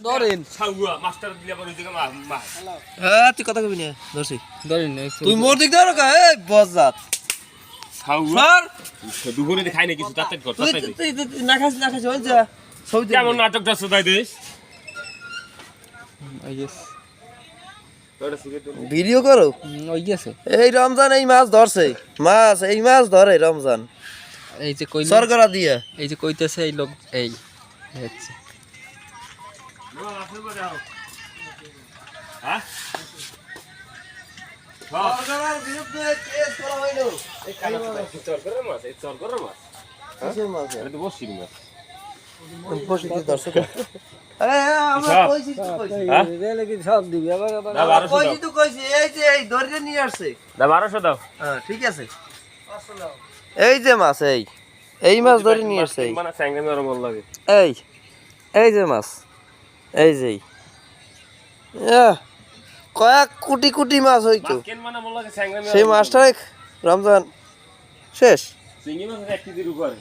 ধরেন ছাউয়া মাস্টার দিলে পরে দিকে মা হ্যাঁ তুই কথা কবি না ধরছি ধরেন তুই মোর দিক ধর কা এই বজ্জাত ছাউয়া স্যার দুপুরে খাই না কিছু তাতে কর তুই তাতে তুই না খাস হই যা সৌদি কেমন নাটক দাস দাই দেশ ওই গেছে তোরা সিগারেট ভিডিও করো ওই গেছে এই রমজান এই মাছ ধরছে মাছ এই মাছ ধরে রমজান এই যে কইল সরগরা দিয়া এই যে কইতেছে এই লোক এই হচ্ছে হ্যাঁ সরগরার বিরুদ্ধে কেস করা হইলো এই কানা চর করে মাছ এই চর করে মাছ কিসের মাছ এটা তো বসির মাছ বসে কি দর্শক আরে আমরা সব। কইছি তো কইছি হ্যাঁ রেলে কি সব দিবি আবার আবার দাও 1200 দাও কইছি তো কইছি এই যে এই ধরে নিয়ে আসছে দাও 1200 দাও হ্যাঁ ঠিক আছে এই যে মাছ এই মাছ ধরে নিয়ে আসছে মানে স্যাংরে মেরে বল লাগে এই যে মাছ এই যে কয়েক কোটি কোটি মাছ হইতো কেন মানে বল লাগে স্যাংরে মেরে সেই মাছটা রমজান শেষ সিঙ্গি মাছ 1 কেজির উপরে